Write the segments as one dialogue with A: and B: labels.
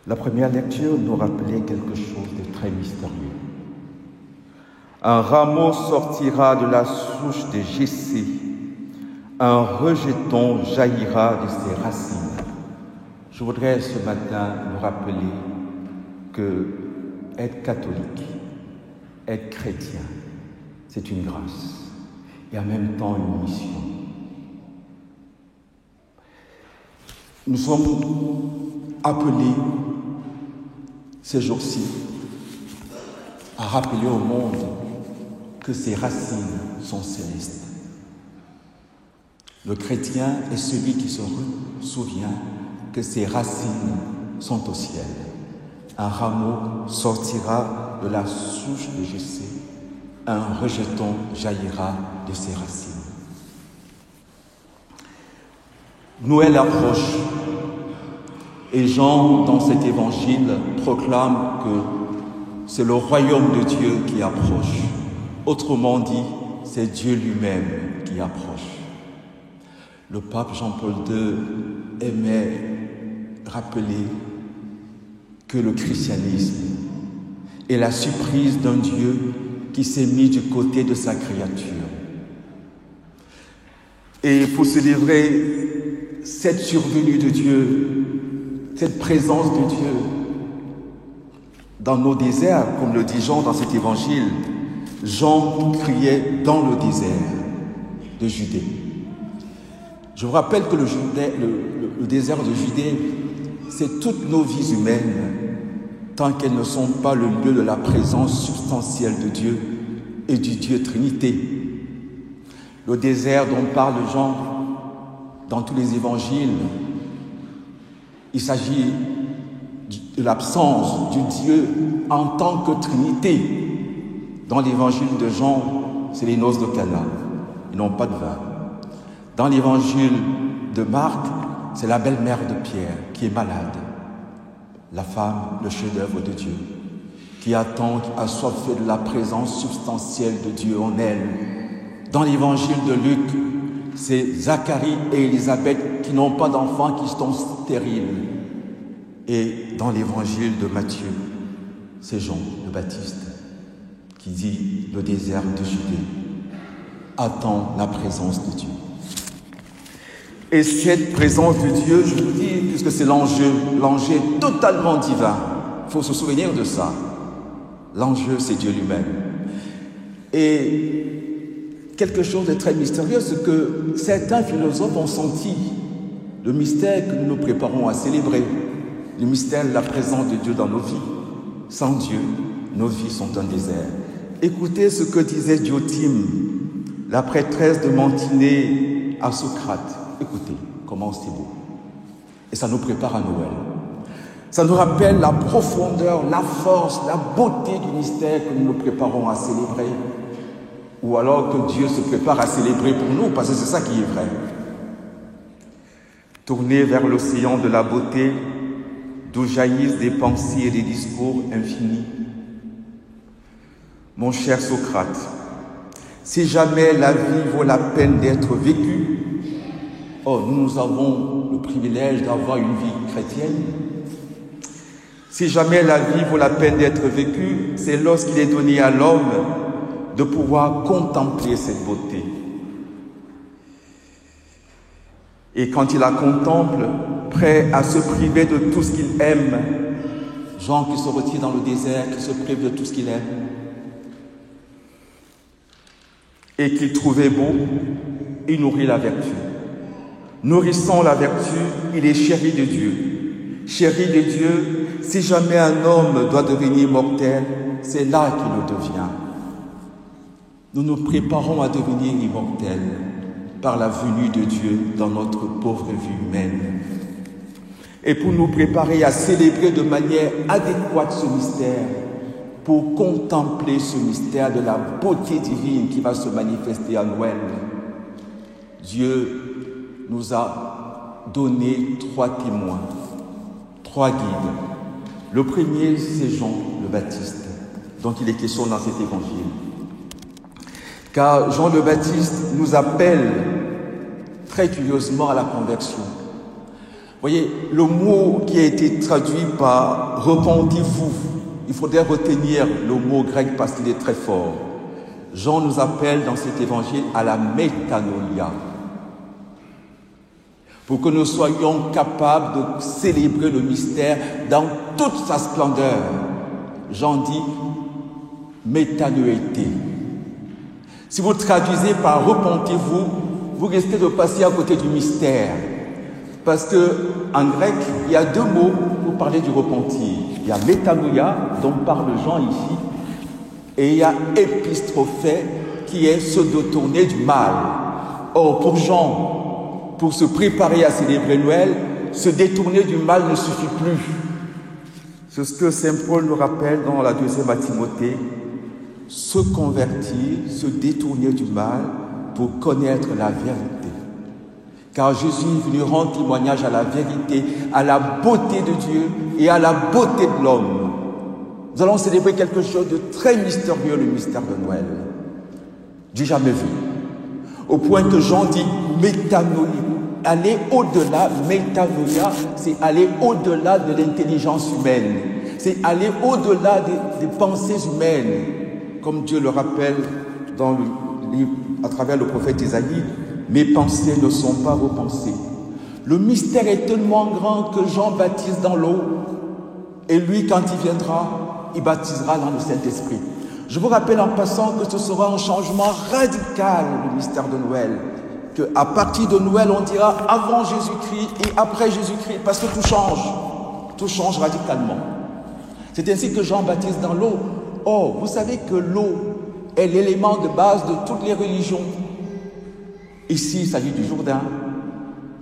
A: La première lecture nous rappelait quelque chose de très mystérieux. Un rameau sortira de la souche de Jessé, un rejeton jaillira de ses racines. Je voudrais ce matin nous rappeler que être catholique, être chrétien, c'est une grâce et en même temps une mission. Nous sommes appelés ces jours-ci à rappeler au monde que ses racines sont célestes. Le chrétien est celui qui se souvient que ses racines sont au ciel. Un rameau sortira de la souche de Jessé, un rejeton jaillira de ses racines. Noël approche et Jean, dans cet évangile, proclame que c'est le royaume de Dieu qui approche. Autrement dit, c'est Dieu lui-même qui approche. Le pape Jean-Paul II aimait rappeler que le christianisme est la surprise d'un Dieu qui s'est mis du côté de sa créature. Et pour célébrer cette survenue de Dieu, cette présence de Dieu dans nos déserts, comme le dit Jean dans cet évangile, Jean criait dans le désert de Judée. Je vous rappelle que le désert de Judée, c'est toutes nos vies humaines, tant qu'elles ne sont pas le lieu de la présence substantielle de Dieu et du Dieu Trinité. Le désert dont parle Jean dans tous les évangiles, il s'agit de l'absence du Dieu en tant que Trinité. Dans l'évangile de Jean, c'est les noces de Cana, ils n'ont pas de vin. Dans l'évangile de Marc, c'est la belle-mère de Pierre qui est malade. La femme, le chef-d'œuvre de Dieu, qui attend, qui a soif de la présence substantielle de Dieu en elle. Dans l'évangile de Luc, c'est Zacharie et Élisabeth qui n'ont pas d'enfants, qui sont stériles. Et dans l'évangile de Matthieu, c'est Jean le Baptiste qui dit le désert de Judée attend la présence de Dieu. Et cette présence de Dieu, je vous dis, puisque c'est l'enjeu est totalement divin. Il faut se souvenir de ça. L'enjeu, c'est Dieu lui-même. Et quelque chose de très mystérieux, c'est que certains philosophes ont senti le mystère que nous nous préparons à célébrer, le mystère de la présence de Dieu dans nos vies. Sans Dieu, nos vies sont un désert. Écoutez ce que disait Diotime, la prêtresse de Mantinée à Socrate. Écoutez comment c'est beau. Et ça nous prépare à Noël. Ça nous rappelle la profondeur, la force, la beauté du mystère que nous nous préparons à célébrer. Ou alors que Dieu se prépare à célébrer pour nous, parce que c'est ça qui est vrai. Tournez vers l'océan de la beauté, d'où jaillissent des pensées et des discours infinis. Mon cher Socrate, si jamais la vie vaut la peine d'être vécue, nous avons le privilège d'avoir une vie chrétienne. Si jamais la vie vaut la peine d'être vécue, c'est lorsqu'il est donné à l'homme de pouvoir contempler cette beauté. Et quand il la contemple, prêt à se priver de tout ce qu'il aime, Jean qui se retire dans le désert, qui se prive de tout ce qu'il aime, et qu'il trouvait beau, il nourrit la vertu. Nourrissant la vertu, il est chéri de Dieu. Chéri de Dieu, si jamais un homme doit devenir mortel, c'est là qu'il le devient. Nous nous préparons à devenir immortels par la venue de Dieu dans notre pauvre vie humaine. Et pour nous préparer à célébrer de manière adéquate ce mystère, pour contempler ce mystère de la beauté divine qui va se manifester à Noël, Dieu nous a donné 3 témoins, 3 guides. Le premier, c'est Jean le Baptiste, dont il est question dans cet évangile. Car Jean le Baptiste nous appelle très curieusement à la conversion. Vous Voyez, le mot qui a été traduit par « repentez-vous », il faudrait retenir le mot grec parce qu'il est très fort. Jean nous appelle dans cet évangile à la métanoïa, pour que nous soyons capables de célébrer le mystère dans toute sa splendeur. Jean dit métanoïté. Si vous traduisez par repentez-vous, vous risquez de passer à côté du mystère. Parce que en grec, il y a deux mots pour parler du repentir. Il y a métanoïa, dont parle Jean ici, et il y a épistrophée, qui est se détourner du mal. Or, pour Jean, pour se préparer à célébrer Noël, se détourner du mal ne suffit plus. C'est ce que Saint Paul nous rappelle dans la 2e à Timothée. Se convertir, se détourner du mal pour connaître la vérité. Car Jésus est venu rendre témoignage à la vérité, à la beauté de Dieu et à la beauté de l'homme. Nous allons célébrer quelque chose de très mystérieux, le mystère de Noël. Du jamais vu. Au point que Jean dit métanoïa. Aller au-delà, métanoïa, c'est aller au-delà de l'intelligence humaine. C'est aller au-delà des pensées humaines. Comme Dieu le rappelle dans le livre, à travers le prophète Isaïe, mes pensées ne sont pas vos pensées. Le mystère est tellement grand que Jean baptise dans l'eau, et lui, quand il viendra, il baptisera dans le Saint-Esprit. Je vous rappelle en passant que ce sera un changement radical, le mystère de Noël. Qu'à partir de Noël, on dira avant Jésus-Christ et après Jésus-Christ, parce que tout change radicalement. C'est ainsi que Jean baptise dans l'eau. Or, vous savez que l'eau est l'élément de base de toutes les religions. Ici, il s'agit du Jourdain,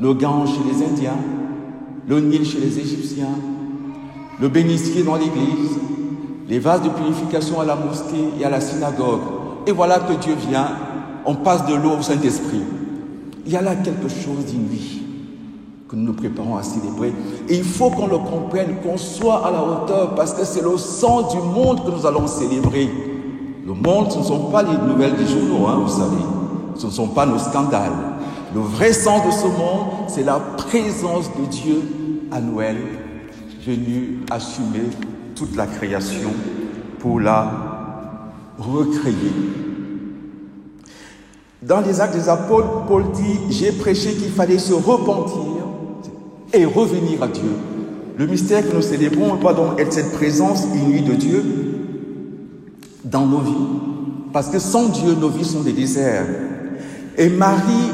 A: le Gange chez les Indiens, le Nil chez les Égyptiens, le bénitier dans l'église, les vases de purification à la mosquée et à la synagogue. Et voilà que Dieu vient, on passe de l'eau au Saint-Esprit. Il y a là quelque chose d'inouï que nous nous préparons à célébrer. Et il faut qu'on le comprenne, qu'on soit à la hauteur, parce que c'est le sang du monde que nous allons célébrer. Le monde, ce ne sont pas les nouvelles des journaux, vous savez. Ce ne sont pas nos scandales. Le vrai sens de ce monde, c'est la présence de Dieu à Noël, venu assumer toute la création pour la recréer. Dans les Actes des Apôtres, Paul dit « J'ai prêché qu'il fallait se repentir et revenir à Dieu. » Le mystère que nous célébrons doit donc être cette présence inouïe de Dieu dans nos vies. Parce que sans Dieu, nos vies sont des déserts. Et Marie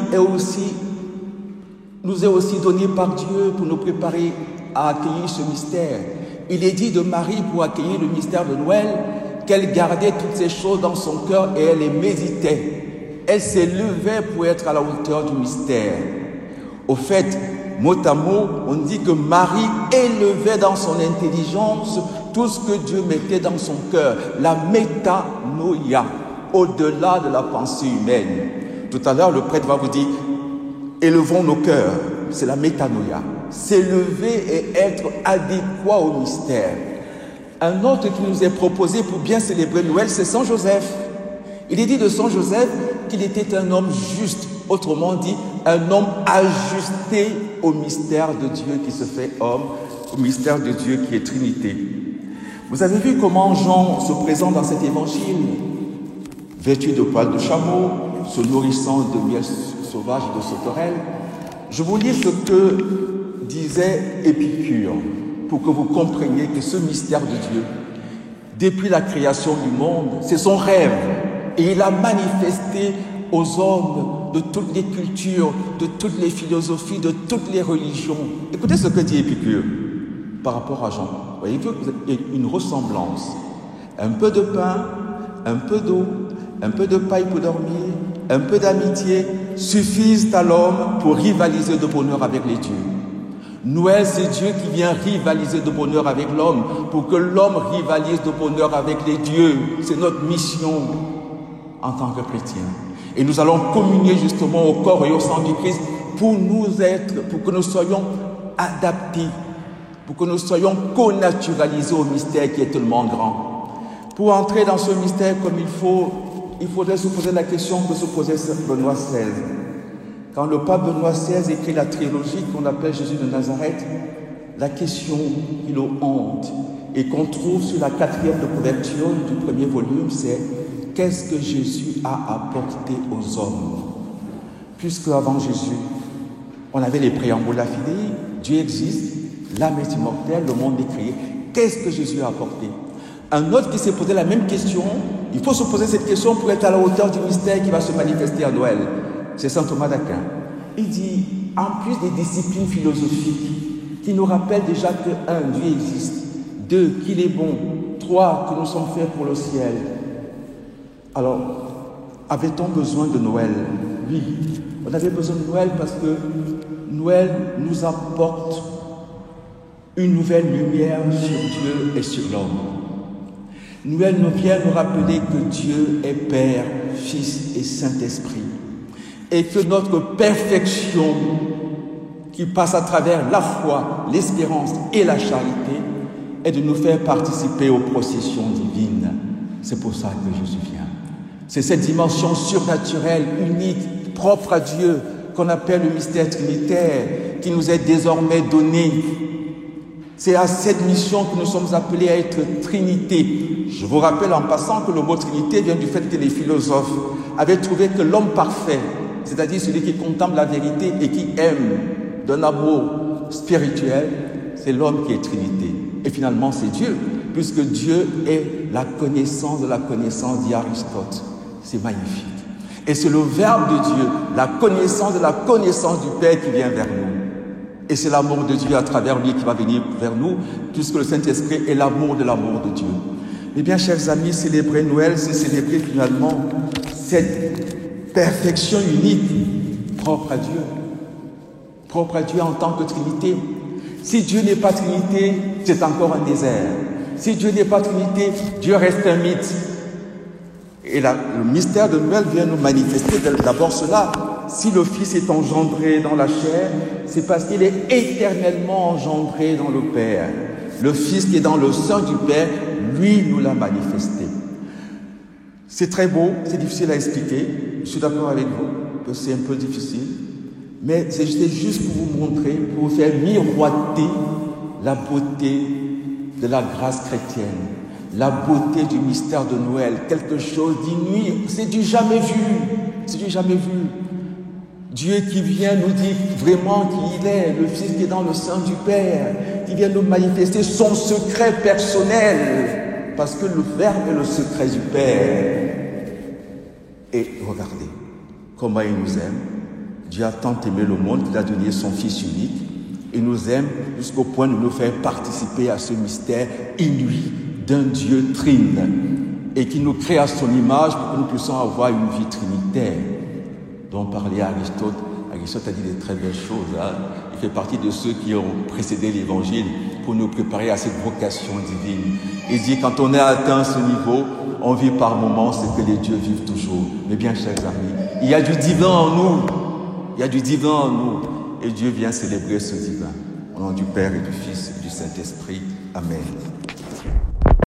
A: nous est aussi donnée par Dieu pour nous préparer à accueillir ce mystère. Il est dit de Marie, pour accueillir le mystère de Noël, qu'elle gardait toutes ces choses dans son cœur et elle les méditait. Elle s'élevait pour être à la hauteur du mystère. Au fait, mot à mot, on dit que Marie élevait dans son intelligence tout ce que Dieu mettait dans son cœur, la métanoïa, au-delà de la pensée humaine. Tout à l'heure, le prêtre va vous dire, élevons nos cœurs, c'est la métanoïa. S'élever et être adéquat au mystère. Un autre qui nous est proposé pour bien célébrer Noël, c'est Saint Joseph. Il est dit de Saint Joseph qu'il était un homme juste, autrement dit, un homme ajusté au mystère de Dieu qui se fait homme, au mystère de Dieu qui est Trinité. Vous avez vu comment Jean se présente dans cet évangile, vêtu de poils de chameau, se nourrissant de miel sauvage et de sauterelles. Je vous lis ce que disait Épicure, pour que vous compreniez que ce mystère de Dieu, depuis la création du monde, c'est son rêve. Et il a manifesté aux hommes de toutes les cultures, de toutes les philosophies, de toutes les religions. Écoutez ce que dit Épicure par rapport à Jean. Voyez que vous avez une ressemblance. Un peu de pain, un peu d'eau, un peu de paille pour dormir, un peu d'amitié suffisent à l'homme pour rivaliser de bonheur avec les dieux. Noël, c'est Dieu qui vient rivaliser de bonheur avec l'homme pour que l'homme rivalise de bonheur avec les dieux. C'est notre mission en tant que chrétiens. Et nous allons communier justement au corps et au sang du Christ pour que nous soyons adaptés, pour que nous soyons connaturalisés au mystère qui est tellement grand. Pour entrer dans ce mystère comme il faudrait se poser la question que se posait Benoît XVI. Quand le pape Benoît XVI écrit la trilogie qu'on appelle Jésus de Nazareth, la question qui le hante et qu'on trouve sur la 4e de couverture du premier volume, c'est « Qu'est-ce que Jésus a apporté aux hommes ?» Puisque avant Jésus, on avait les préambula fidei, Dieu existe, l'âme est immortelle, le monde est créé. Qu'est-ce que Jésus a apporté? Un autre qui s'est posé la même question, il faut se poser cette question pour être à la hauteur du mystère qui va se manifester à Noël. C'est saint Thomas d'Aquin. Il dit, en plus des disciplines philosophiques qui nous rappellent déjà que 1, Dieu existe, 2, qu'il est bon, 3, que nous sommes faits pour le ciel. Alors, avait-on besoin de Noël? Oui, on avait besoin de Noël parce que Noël nous apporte une nouvelle lumière sur Dieu et sur l'homme. Noël nous vient nous rappeler que Dieu est Père, Fils et Saint-Esprit. Et que notre perfection, qui passe à travers la foi, l'espérance et la charité, est de nous faire participer aux processions divines. C'est pour ça que Jésus vient. C'est cette dimension surnaturelle, unique, propre à Dieu, qu'on appelle le mystère trinitaire, qui nous est désormais donné. C'est à cette mission que nous sommes appelés à être Trinité. Je vous rappelle en passant que le mot Trinité vient du fait que les philosophes avaient trouvé que l'homme parfait, c'est-à-dire celui qui contemple la vérité et qui aime d'un amour spirituel, c'est l'homme qui est Trinité. Et finalement, c'est Dieu, puisque Dieu est la connaissance de la connaissance, dit Aristote. C'est magnifique. Et c'est le Verbe de Dieu, la connaissance de la connaissance du Père qui vient vers nous. Et c'est l'amour de Dieu à travers lui qui va venir vers nous, puisque le Saint-Esprit est l'amour de Dieu. Eh bien, chers amis, célébrer Noël, c'est célébrer finalement cette perfection unique propre à Dieu. Propre à Dieu en tant que Trinité. Si Dieu n'est pas Trinité, c'est encore un désert. Si Dieu n'est pas Trinité, Dieu reste un mythe. Et le mystère de Noël vient nous manifester d'abord cela. Si le Fils est engendré dans la chair, c'est parce qu'il est éternellement engendré dans le Père. Le Fils qui est dans le sein du Père, lui nous l'a manifesté. C'est très beau, c'est difficile à expliquer. Je suis d'accord avec vous que c'est un peu difficile. Mais c'est juste pour vous montrer, pour vous faire miroiter la beauté de la grâce chrétienne, la beauté du mystère de Noël, quelque chose d'inouï, c'est du jamais vu, c'est du jamais vu. Dieu qui vient nous dire vraiment qui il est, le Fils qui est dans le sein du Père, qui vient nous manifester son secret personnel, parce que le Verbe est le secret du Père. Et regardez comment il nous aime. Dieu a tant aimé le monde qu'il a donné son Fils unique. Il nous aime jusqu'au point de nous faire participer à ce mystère inouï d'un Dieu trine et qui nous crée à son image pour que nous puissions avoir une vie trinitaire dont parlait Aristote. Aristote a dit des très belles choses. Il fait partie de ceux qui ont précédé l'Évangile pour nous préparer à cette vocation divine. Il dit quand on est atteint ce niveau, on vit par moments ce que les dieux vivent toujours. Mais bien, chers amis, il y a du divin en nous. Il y a du divin en nous. Et Dieu vient célébrer ce divin. Au nom du Père et du Fils et du Saint-Esprit. Amen.